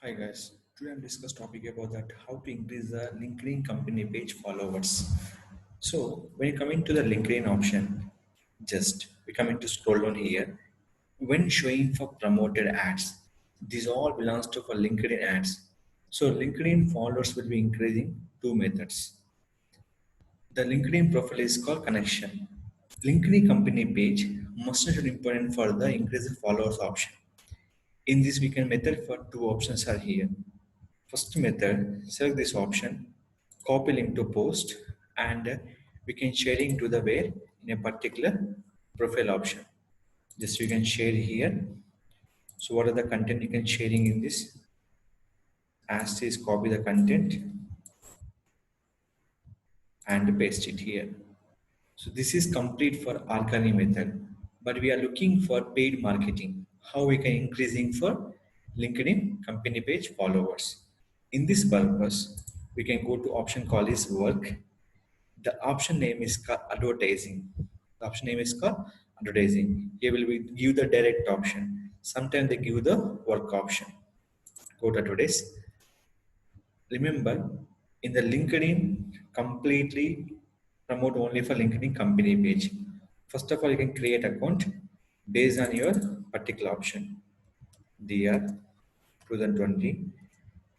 Hi guys, today I'm discuss topic about that how to increase the LinkedIn company page followers. So when you come into the LinkedIn option, just we come into scroll down here. When showing for promoted ads, these all belongs to for LinkedIn ads. So LinkedIn followers will be increasing two methods. The LinkedIn profile is called connection. LinkedIn company page must be important for the increase the followers option. In this we can method for two options are here. First method, select this option, copy link to post, and we can sharing to the where in a particular profile option. Just you can share here. So what are the content you can sharing in this? As is copy the content and paste it here. So this is complete for organic method, but we are looking for paid marketing. How we can increasing for LinkedIn company page followers. In this purpose, we can go to option called is work. The option name is called advertising. The option name is called advertising. Here will be give the direct option. Sometimes they give the work option. Go to advertise. Remember, in the LinkedIn, completely promote only for LinkedIn company page. First of all, you can create account based on your particular option. DR 2020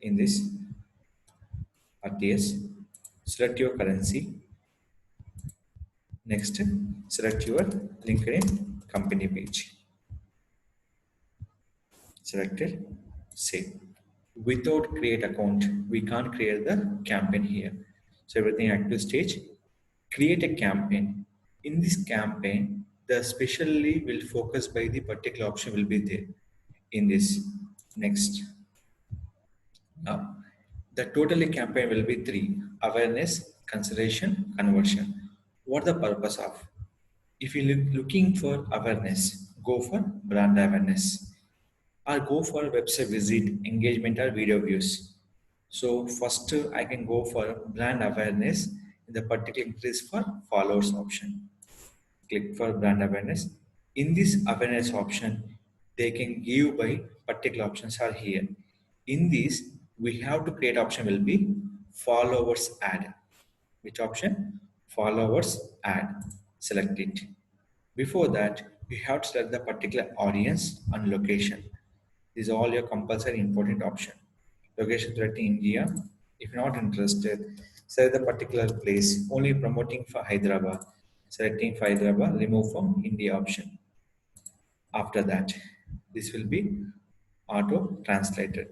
in this RTS. Select your currency. Next, select your LinkedIn company page. Selected, save. Without create account, we can't create the campaign here. So everything active stage. Create a campaign. In this campaign, the specially will focus by the particular option will be there in this. Next. Now, the totally campaign will be three: awareness, consideration, conversion. What the purpose of? If you looking for awareness, go for brand awareness or go for website visit, engagement or video views. So first I can go for brand awareness in the particular increase for followers option. Click for brand awareness. In this awareness option, they can give by particular options are here. In this, we have to create option will be followers ad. Which option? Followers ad. Select it. Before that, you have to select the particular audience and location. These are all your compulsory important option. Location selecting India. If you're not interested, select the particular place. Only promoting for Hyderabad. Selecting for Hyderabad, remove from India option. After that, this will be auto translated.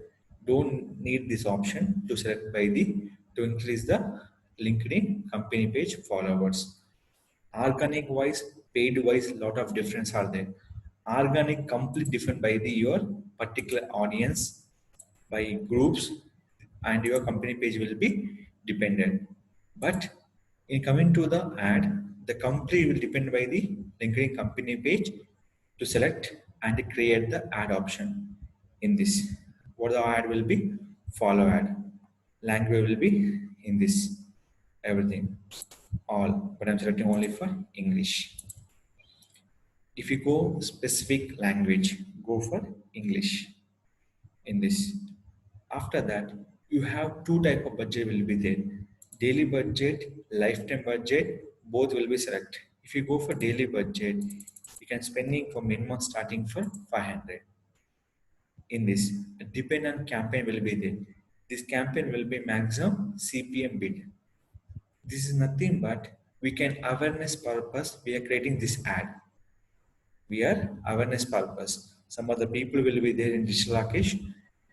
Don't need this option to select by the to increase the LinkedIn company page followers. Organic wise, paid wise, lot of difference are there. Organic complete different by the your particular audience, by groups, and your company page will be dependent. But in coming to the ad, the company will depend by the LinkedIn company page to select and create the ad option in this. What the ad will be? Follow ad. Language will be in this. Everything. All. But I'm selecting only for English. If you go specific language, go for English in this. After that, you have two type of budget will be there. Daily budget, lifetime budget, both will be select. If you go for daily budget, you can spending for minimum starting for 500. In this, depend on campaign will be there. This campaign will be maximum CPM bid. This is nothing but we can awareness purpose. We are creating this ad. We are awareness purpose. Some of the people will be there in digital Rakesh.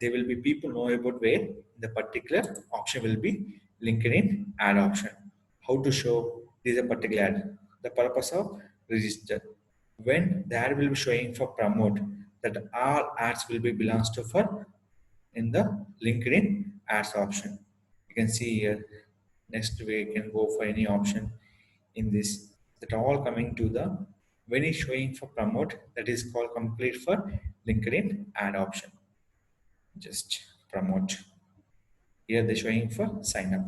There will be people know about where the particular option will be LinkedIn ad option. How to show this a particular ad. The purpose of register. When the ad will be showing for promote, that all ads will be belongs to for in the LinkedIn ads option. You can see here. Next we can go for any option in this. That all coming to the when it's showing for promote, that is called complete for LinkedIn ad option. Just promote. Here they're showing for sign up.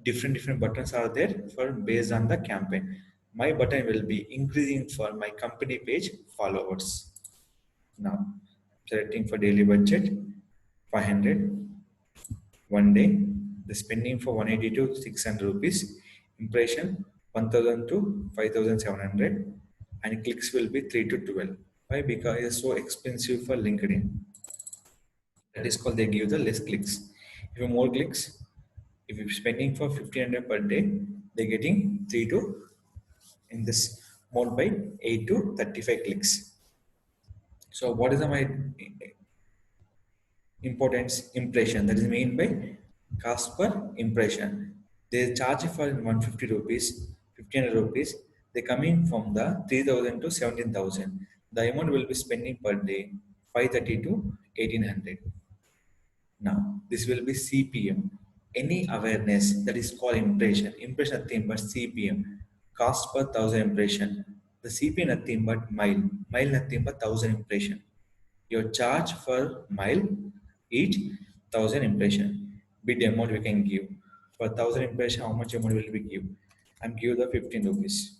Different buttons are there for based on the campaign. My button will be increasing for my company page followers. Now selecting for daily budget. 500. One day, the spending for 180 to 600 rupees, impression 1000 to 5700, and clicks will be 3 to 12. Why? Because it's so expensive for LinkedIn. That is called they give the less clicks. If you more clicks, if you're spending for 1500 per day, they're getting 3 to in this more by 8 to 35 clicks. So what is the my importance impression? That is mean by cost per impression. They charge for 150 rupees, 1500 rupees. They coming from the 3000 to 17,000. The amount will be spending per day 530 to 1800. Now, this will be CPM. Any awareness that is called impression. Impression nothing but CPM. Cost per thousand impression. The CPM nothing but mile. Mile nothing but thousand impression. Your charge for mile each thousand impression. Bid amount we can give. For thousand impression, how much amount will we give? I'm give the 15 rupees.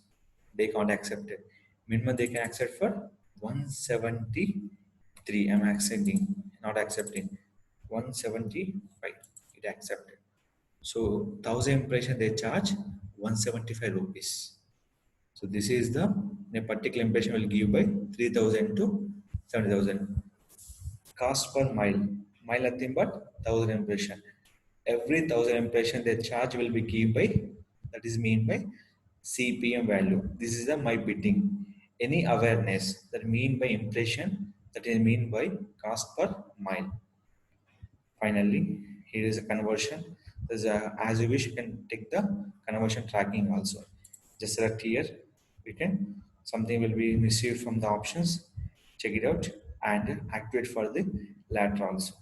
They can't accept it. Minimum they can accept for 173. I'm accepting, not accepting. 175. It accepted. So 1000 impression they charge 175 rupees. So this is the a particular impression will give by 3000 to 70,000. Cost per mile. Mile nothing but 1000 impression. Every 1000 impression the charge will be given by, that is mean by CPM value. This is the my bidding. Any awareness that mean by impression, that is mean by cost per mile. Finally, here is a conversion. As you wish, you can take the conversion tracking also. Just select here. We can something will be received from the options. Check it out and activate for the lateral also.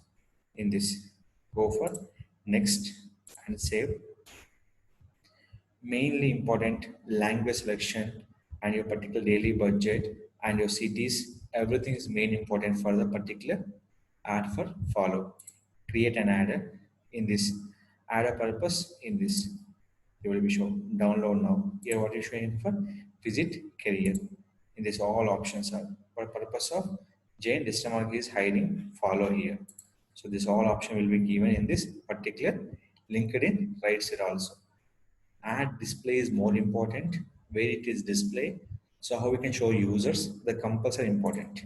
In this, go for next and save. Mainly important language selection and your particular daily budget and your cities. Everything is main important for the particular ad for follow. Create an ad in this, add a purpose in this. You will be shown download now. Here what is showing for visit career. In this all options are for purpose of Jane Distamark is hiding follow here. So this all option will be given in this particular LinkedIn right side also. Ad display is more important, where it is display. So how we can show users, the compulse are important.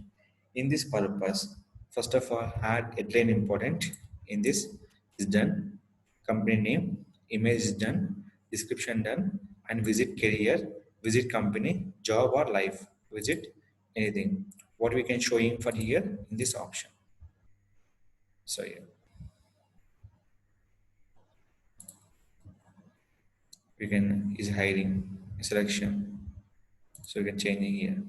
In this purpose, first of all, ad headline important. In this is done, company name, image is done, description done, and visit career, visit company, job or life, visit anything. What we can show in for here in this option. So yeah, we can is hiring selection. So we can change it here.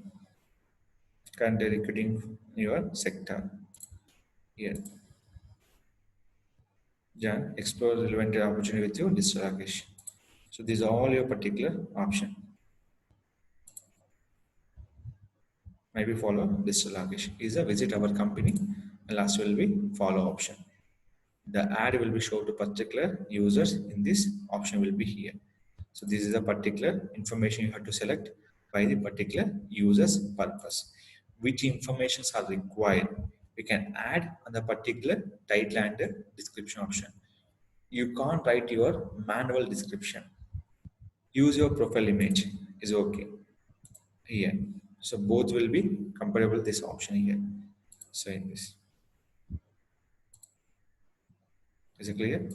Currently recruiting your sector here. Jan, explore relevant opportunity with your digital location. So these are all your particular option. Maybe follow digital location. Is a visit our company, and last will be follow option. The ad will be shown to particular users in this option will be here. So this is a particular information you have to select by the particular user's purpose. Which informations are required? We can add on the particular title and description option. You can't write your manual description. Use your profile image is okay here. So both will be compatible this option here. So in this, is it clear?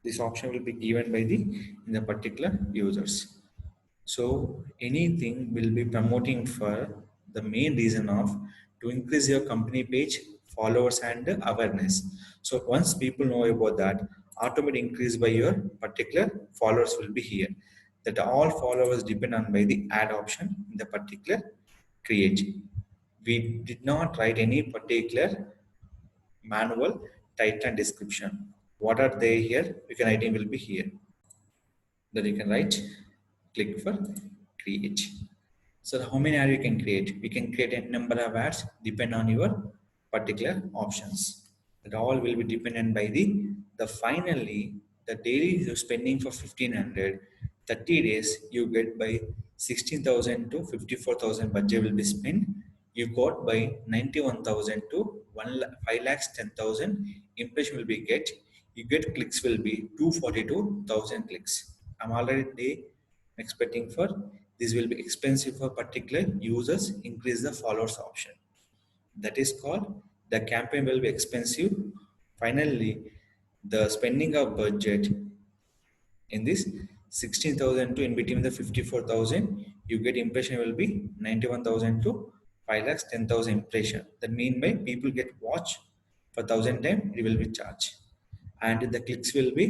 This option will be given by the in the particular users. So anything will be promoting for the main reason of to increase your company page followers and awareness. So once people know about that, automatic increase by your particular followers will be here. That all followers depend on by the ad option in the particular create. We did not write any particular manual title and description. What are they here? We can item will be here. Then you can write, click for create. So how many ads you can create? We can create a number of ads depend on your particular options. That all will be dependent by the finally the daily you're spending for 1500, 30 days you get by 16,000 to 54,000 budget will be spent you got by 91,000 to 5 lakhs 10,000 impression will be get. You get clicks will be 242,000 clicks. I'm already expecting for this will be expensive for particular users. Increase the followers option. That is called the campaign will be expensive. Finally, the spending of budget in this 16,000 to in between the 54,000, you get impression will be 91,000 to 5 lakhs 10,000 impression. That mean by people get watch for 1,000 time, it will be charged. And the clicks will be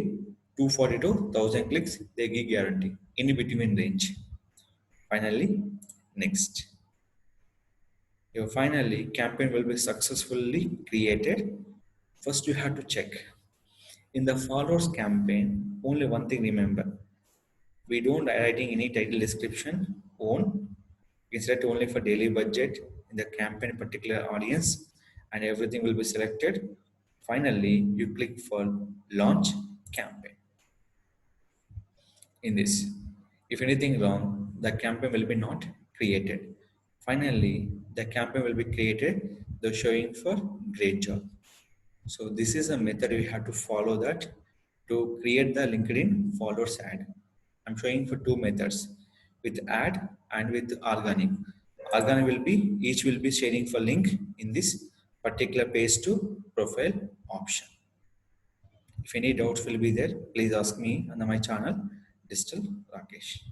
242,000 clicks, they give guarantee in between range. Finally, next. Your finally campaign will be successfully created. First, you have to check in the followers campaign. Only one thing remember: we don't writing any title description on. It's set only for daily budget in the campaign particular audience, and everything will be selected. Finally, you click for launch campaign. In this, if anything wrong, the campaign will be not created. Finally, the campaign will be created. The showing for great job. So this is a method we have to follow that to create the LinkedIn followers ad. I'm showing for two methods with ad and with organic. Organic will be each will be sharing for link in this particular page to profile option. If any doubts will be there, please ask me on my channel, Digital Rakesh.